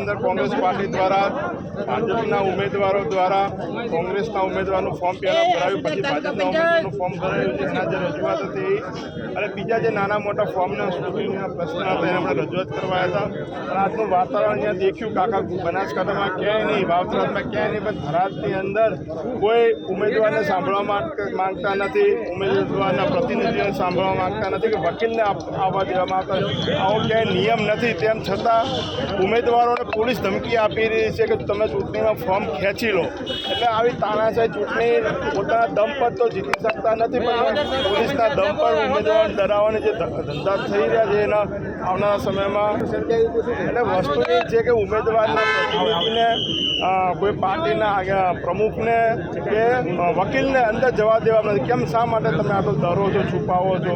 અંદર કોંગ્રેસ પાર્ટી દ્વારા ભાજપના ઉમેદવારો દ્વારા કોંગ્રેસના ઉમેદવારનું ફોર્મ પહેલાં ભરાયું, પછી ભાજપના ઉમેદવારનું ફોર્મ ભરાયું છે. એના જે રજૂઆત હતી અને બીજા જે નાના મોટા ફોર્મના સ્ટુડિયોના પ્રશ્ન હતા એને આપણે રજૂઆત કરવાયા હતા. અને આજનું વાતાવરણ અહીંયા દેખ્યું કાકા બનાસકાંઠામાં ક્યાંય નહીં, વાવથરાજમાં ક્યાંય નહીં, પણ થરાદની અંદર કોઈ ઉમેદવારને સાંભળવા માંગતા નથી, ઉમેદવારના પ્રતિનિધિઓને સાંભળવા માંગતા નથી કે વકીલને આવવા દેવામાં આવતા. આવો ક્યાંય નિયમ નથી. તેમ છતાં ઉમેદવારોને પોલીસ ધમકી આપી રહી છે કે તમે ચૂંટણીમાં ફોર્મ ખેંચી લો. એટલે આવી તાનાશાહી ચૂંટણી પોતાના દમ પર તો જીતી શકતા નથી, પણ પોલીસના દમ પર ઉમેદવારોને ડરાવવાના જે ધંધા થઈ રહ્યા છે એના આવનારા સમયમાં એટલે વસ્તુ એ છે કે ઉમેદવારના પ્રતિનિધિને કોઈ પાર્ટીના પ્રમુખને કે વકીલને અંદર જવા દેવા નથી. કેમ, શા માટે તમે આટલો ડરો છો, છુપાવો છો?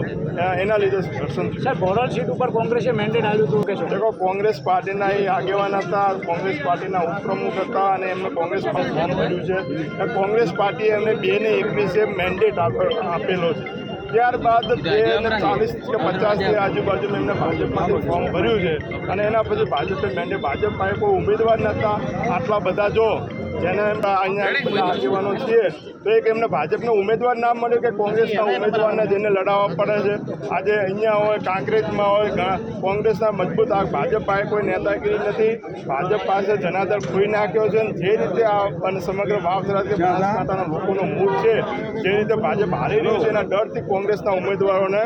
એના લીધે ઘર્ષણ સર, બોરલ સીટ ઉપર કોંગ્રેસે મેન્ડેટ આવ્યું હતું કે શું? દેખો, કોંગ્રેસ પાર્ટીના એ આગેવાન હતા, કોંગ્રેસ પાર્ટીના ઉપપ્રમુખ હતા અને એમને કોંગ્રેસ ફોર્મ ભર્યું છે. કોંગ્રેસ પાર્ટીએ એમને 2/21 મેન્ડેટ આપેલો છે. ત્યારબાદ 40 કે 50 આજુબાજુ એમને ભાજપમાંથી ફોર્મ ભર્યું છે અને એના પછી ભાજપે મેન્ડેટ, ભાજપ પાસે કોઈ ઉમેદવાર નહોતા. આટલા બધા જો જેને અહીંયા બધા આગેવાનો છીએ તો એક એમને ભાજપનો ઉમેદવાર ના મળ્યો કે કોંગ્રેસના ઉમેદવારને જેને લડાવવા પડે છે. આજે અહીંયા હોય, કાંકરેજમાં હોય, કોંગ્રેસના મજબૂત ભાજપ પાસે કોઈ નેતાગીરી નથી. ભાજપ પાસે જનાદર ખોઈ નાખ્યો છે. જે રીતે આ સમગ્ર વાવથરા કે બનાસકાંઠાના લોકોનો મૂળ છે, જે રીતે ભાજપ હારી રહ્યું છે એના ડરથી કોંગ્રેસના ઉમેદવારોને